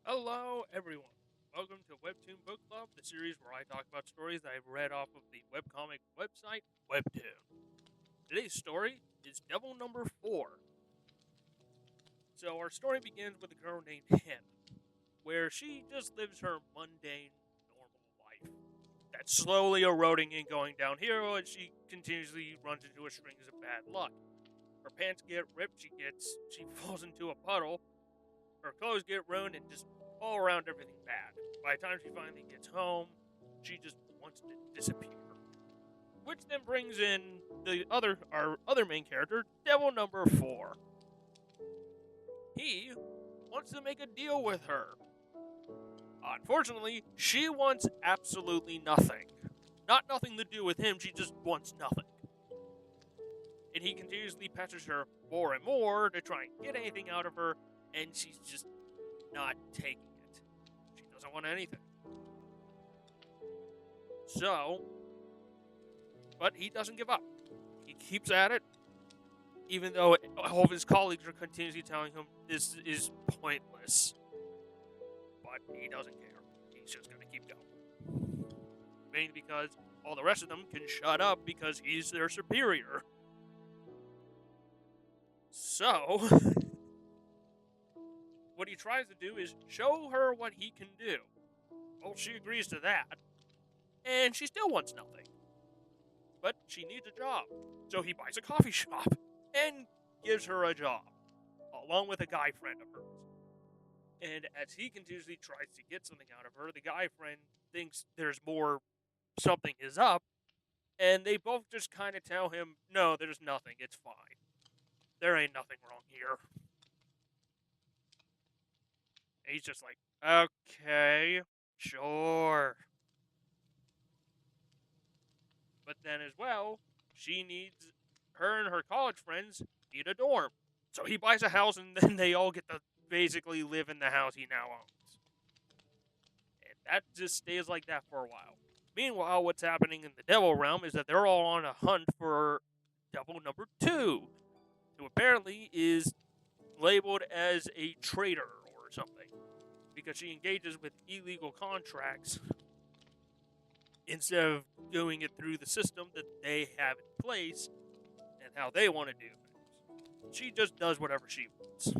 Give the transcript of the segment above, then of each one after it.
Hello, everyone. Welcome to Webtoon Book Club, the series where I talk about stories that I've read off of the webcomic website, Webtoon. Today's story is Devil Number 4. So, our story begins with a girl named Hana, where she just lives her mundane, normal life. That's slowly eroding and going downhill as she continuously runs into a strings of bad luck. Her pants get ripped, she falls into a puddle, her clothes get ruined, and just all around everything bad. By the time she finally gets home, she just wants to disappear. Which then brings in our other main character, Devil Number 4. He wants to make a deal with her. Unfortunately, she wants absolutely nothing. Not nothing to do with him, she just wants nothing. And he continuously pesters her more and more to try and get anything out of her, and she's just not taking it. She doesn't want anything. So, but he doesn't give up. He keeps at it, even though all of his colleagues are continuously telling him this is pointless. But he doesn't care. He's just going to keep going. Mainly because all the rest of them can shut up because he's their superior. So, what he tries to do is show her what he can do. Well, she agrees to that, and she still wants nothing. But she needs a job, so he buys a coffee shop and gives her a job, along with a guy friend of hers. And as he continuously tries to get something out of her, the guy friend thinks there's more, something is up, and they both just kind of tell him, no, there's nothing, it's fine. There ain't nothing wrong here. And he's just like, okay, sure. But then as well, her and her college friends need a dorm. So he buys a house and then they all get to basically live in the house he now owns. And that just stays like that for a while. Meanwhile, what's happening in the Devil Realm is that they're all on a hunt for Devil Number 2, who apparently is labeled as a traitor or something, because she engages with illegal contracts instead of doing it through the system that they have in place and how they want to do things. She just does whatever she wants.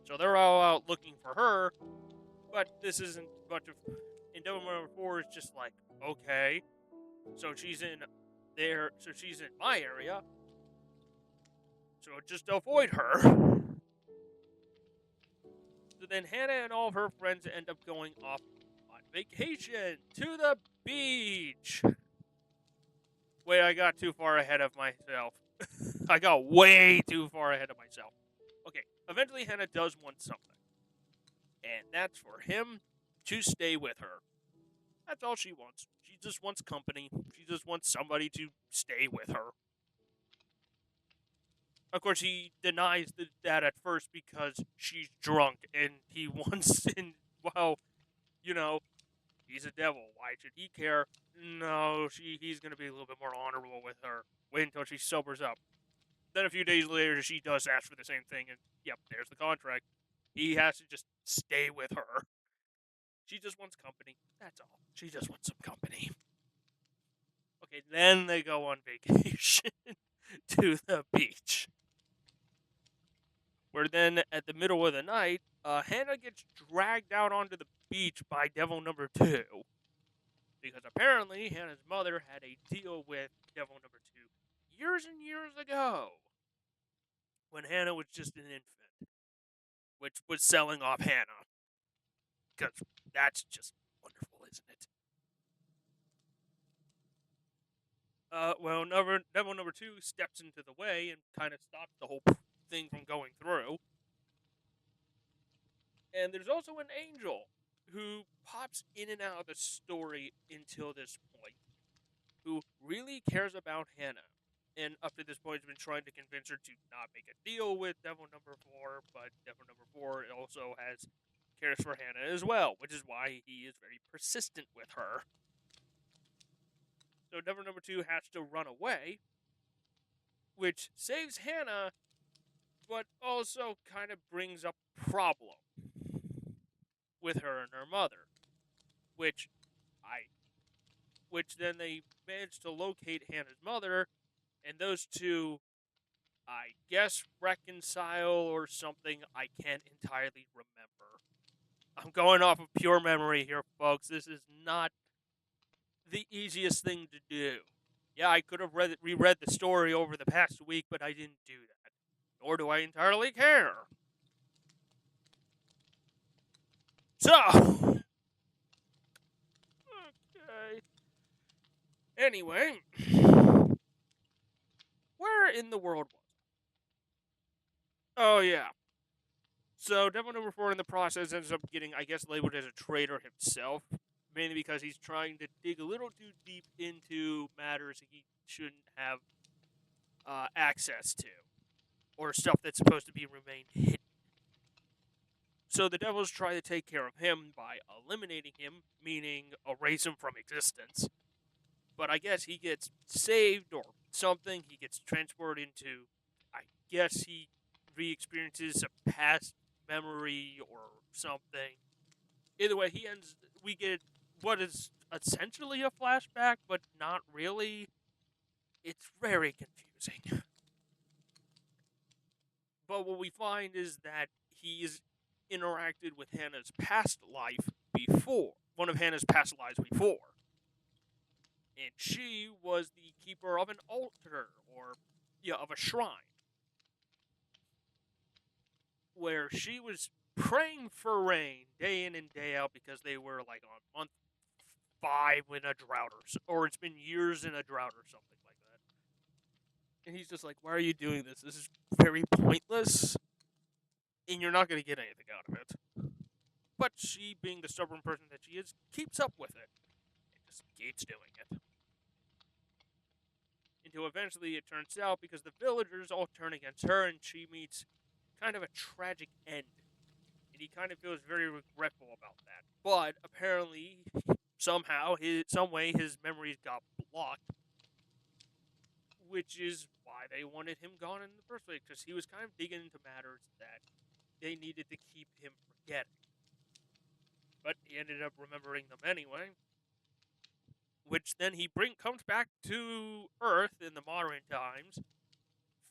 So they're all out looking for her, but this isn't a bunch of. And Devil Number 4 is just like, okay, so she's in she's in my area, so just avoid her. So then Hana and all of her friends end up going off on vacation to the beach. Wait, I got too far ahead of myself. I got way too far ahead of myself. Okay, eventually Hana does want something, and that's for him to stay with her. That's all she wants. She just wants company. She just wants somebody to stay with her. Of course, he denies that at first because she's drunk and he wants, and well, you know, he's a devil. Why should he care? No, he's going to be a little bit more honorable with her. Wait until she sobers up. Then a few days later, she does ask for the same thing, and yep, there's the contract. He has to just stay with her. She just wants company. That's all. She just wants some company. Okay, then they go on vacation to the beach. Where then, at the middle of the night, Hana gets dragged out onto the beach by Devil Number 2. Because apparently, Hana's mother had a deal with Devil Number 2 years and years ago. When Hana was just an infant. Which was selling off Hana. Because that's just wonderful, isn't it? Devil Number 2 steps into the way and kind of stops the whole thing from going through. And there's also an angel who pops in and out of the story until this point, who really cares about Hana. And up to this point, has been trying to convince her to not make a deal with Devil Number 4, but Devil Number 4 also has cares for Hana as well, which is why he is very persistent with her. So Devil Number 2 has to run away, which saves Hana, but also kind of brings up problem. with her and her mother, which I which then they managed to locate Hannah's mother, and those two, I guess, reconcile or something. I can't entirely remember. I'm going off of pure memory here, folks. This is not the easiest thing to do. Yeah, I could have reread the story over the past week, but I didn't do that. Nor do I entirely care. So, okay. Anyway, where in the world was I? Oh, yeah. So, Devil Number 4 in the process ends up getting, I guess, labeled as a traitor himself, mainly because he's trying to dig a little too deep into matters he shouldn't have access to, or stuff that's supposed to be remained hidden. So the devils try to take care of him by eliminating him, meaning erase him from existence. But I guess he gets saved or something. He gets transported into, I guess he re-experiences a past memory or something. Either way, we get what is essentially a flashback, but not really. It's very confusing. But what we find is that he's interacted with Hannah's past life before, one of Hannah's past lives before. And she was the keeper of an altar, or, yeah, of a shrine, where she was praying for rain day in and day out because they were like on month 5 in a drought, or it's been years in a drought or something like that. And he's just like, why are you doing this? This is very pointless, and you're not going to get anything out of it. But she, being the stubborn person that she is, keeps up with it and just keeps doing it. Until eventually it turns out, because the villagers all turn against her, and she meets kind of a tragic end. And he kind of feels very regretful about that. But apparently, somehow, some way, his memories got blocked, which is why they wanted him gone in the first place, because he was kind of digging into matters that they needed to keep him forgetting. But he ended up remembering them anyway, which then he comes back to Earth in the modern times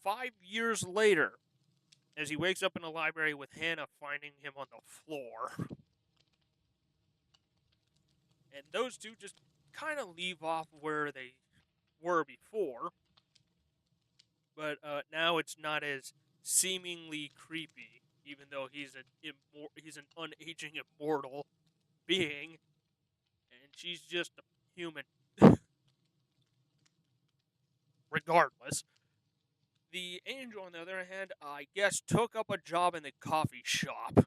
5 years later, as he wakes up in a library with Hana finding him on the floor. And those two just kind of leave off where they were before, but now it's not as seemingly creepy, even though he's an unaging immortal being, and she's just a human. Regardless, the angel, on the other hand, I guess took up a job in the coffee shop.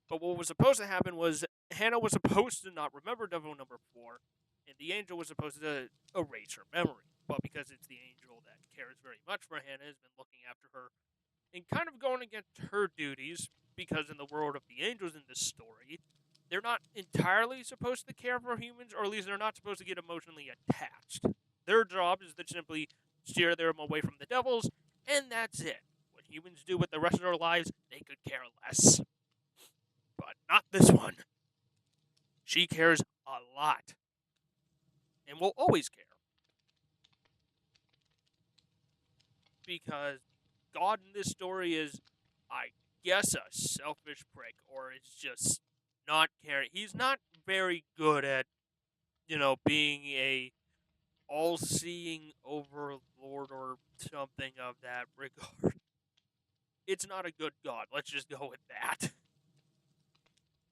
But what was supposed to happen was Hana was supposed to not remember Devil Number 4, and the angel was supposed to erase her memory. But because it's the angel that cares very much for Hana, has been looking after her, and kind of going against her duties, because in the world of the angels in this story, they're not entirely supposed to care for humans, or at least they're not supposed to get emotionally attached. Their job is to simply steer them away from the devils, and that's it. What humans do with the rest of their lives, they could care less. But not this one. She cares a lot, and will always care. Because God in this story is, I guess, a selfish prick, or is just not caring. He's not very good at, being a all-seeing overlord or something of that regard. It's not a good God. Let's just go with that.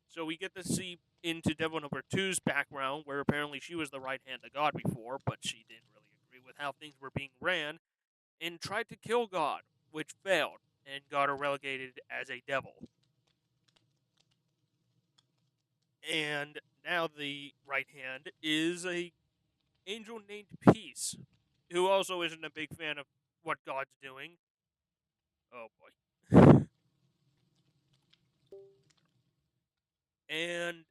So we get to see into Devil Number 2's background, where apparently she was the right hand of God before, but she didn't really agree with how things were being ran, and tried to kill God, which failed, and got her relegated as a devil. And now the right hand is a angel named Peace, who also isn't a big fan of what God's doing. Oh boy. And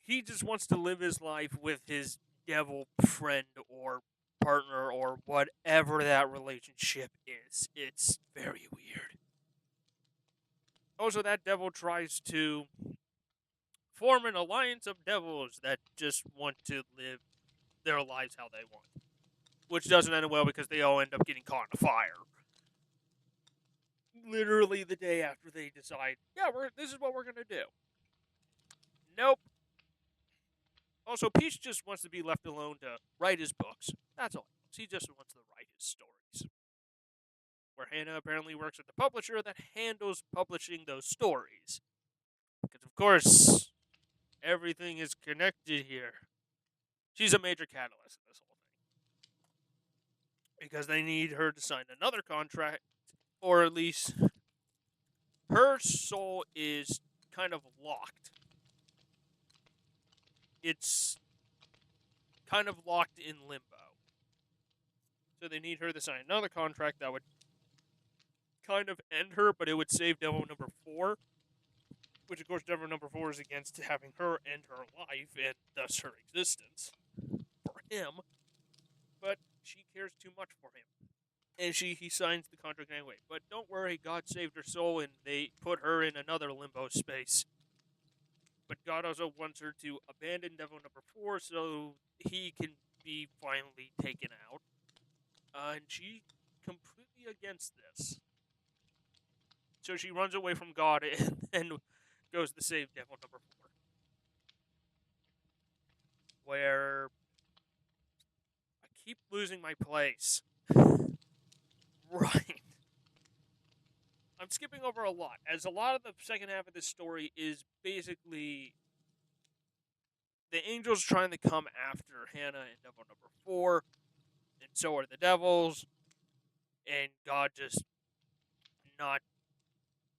he just wants to live his life with his devil friend or partner or whatever that relationship is. It's very weird. Also, that devil tries to form an alliance of devils that just want to live their lives how they want. Which doesn't end well because they all end up getting caught in a fire. Literally the day after they decide, yeah, this is what we're going to do. Nope. Also, Peach just wants to be left alone to write his books. That's all. He just wants to write his stories. Where Hana apparently works at the publisher that handles publishing those stories. Because, of course, everything is connected here. She's a major catalyst in this whole thing. Because they need her to sign another contract, or at least her soul is kind of locked. It's kind of locked in limbo. So they need her to sign another contract that would kind of end her, but it would save Devil number 4. Which, of course, Devil number 4 is against having her end her life and thus her existence for him. But she cares too much for him. And he signs the contract anyway. But don't worry, God saved her soul and they put her in another limbo space. But God also wants her to abandon Devil number 4 so he can be finally taken out. And she's completely against this. So she runs away from God and goes to save Devil number 4. Where I keep losing my place. Right. I'm skipping over a lot, as a lot of the second half of this story is basically the angels trying to come after Hana and Devil number 4, and so are the devils, and God just not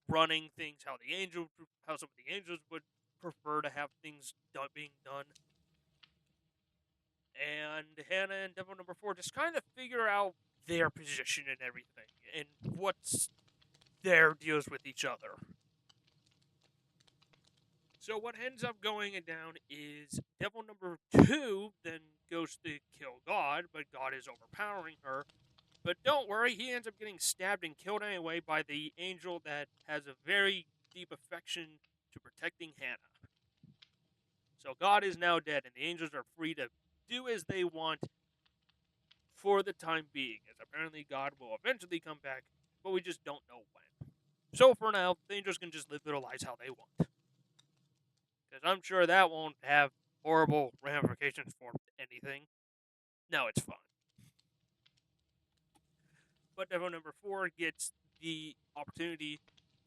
running things how some of the angels would prefer to have things being done. And Hana and Devil number 4 just kind of figure out their position and everything, and what's their deals with each other. So what ends up going down is Devil number 2 then goes to kill God, but God is overpowering her. But don't worry, he ends up getting stabbed and killed anyway by the angel that has a very deep affection to protecting Hana. So God is now dead, and the angels are free to do as they want for the time being, as apparently God will eventually come back, but we just don't know when. So for now, the angels can just live their lives how they want. Because I'm sure that won't have horrible ramifications for anything. No, it's fine. But Devil number 4 gets the opportunity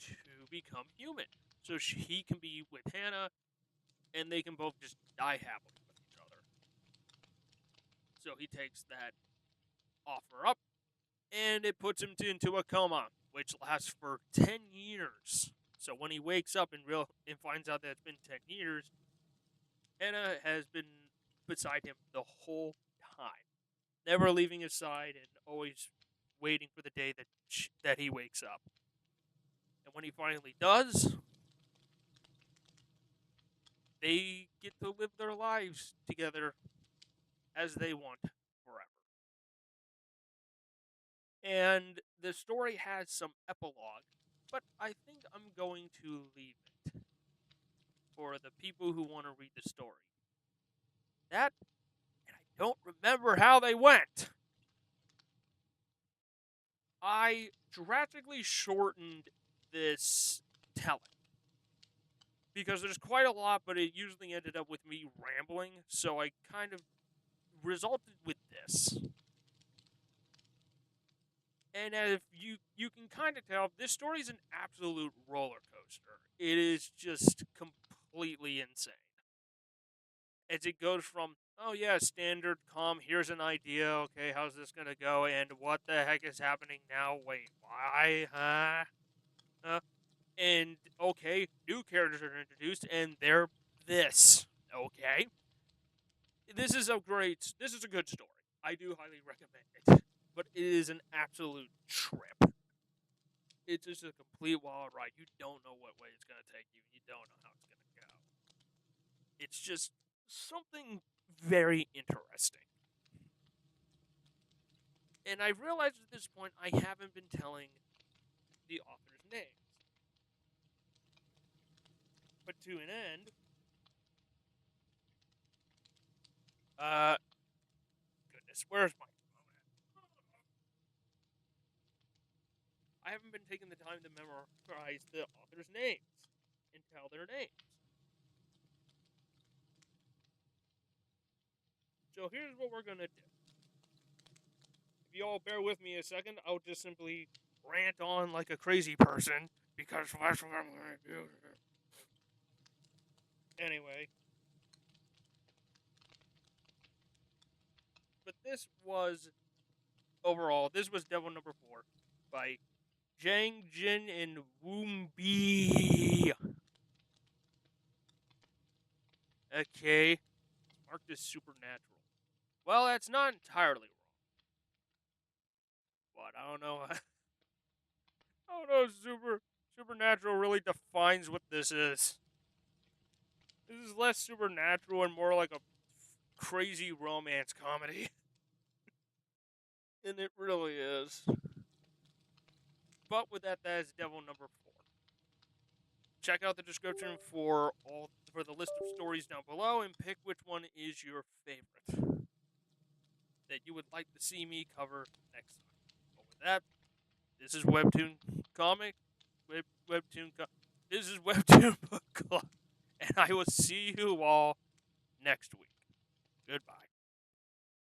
to become human. So he can be with Hana, and they can both just die happily with each other. So he takes that offer up, and it puts him into a coma, which lasts for 10 years. So when he wakes up and finds out that it's been 10 years, Hana has been beside him the whole time, never leaving his side and always waiting for the day that he wakes up. And when he finally does, they get to live their lives together as they want forever. And the story has some epilogue, but I think I'm going to leave it for the people who want to read the story. That, and I don't remember how they went. I drastically shortened this telling because there's quite a lot, but it usually ended up with me rambling, so I kind of resulted with this. And if you can kind of tell, this story is an absolute roller coaster. It is just completely insane. As it goes from, oh yeah, standard calm, here's an idea, okay, how's this gonna go, and what the heck is happening now? Wait, why? And okay, new characters are introduced, and they're this. Okay, this is a good story. I do highly recommend it, but it is an absolute trip. It's just a complete wild ride. You don't know what way it's gonna take you. You don't know how it's gonna go. It's just something very interesting. And I realized at this point I haven't been telling the author's names. But to an end, goodness, where's my phone at? I haven't been taking the time to memorize the author's names and tell their names. So here's what we're gonna do. If you all bear with me a second, I'll just simply rant on like a crazy person because that's what I'm gonna do. Anyway. But this was, overall, this was Devil Number 4 by Jang Jin and Woombi. Okay. Marked as supernatural. Well, that's not entirely wrong. But I don't know. I don't know if supernatural really defines what this is. This is less supernatural and more like a crazy romance comedy. And it really is. But with that, that is Devil Number 4. Check out the description for the list of stories down below and pick which one is your favorite that you would like to see me cover next time. But with that, this is Webtoon Comic. This is Webtoon Book Club. And I will see you all next week. Goodbye.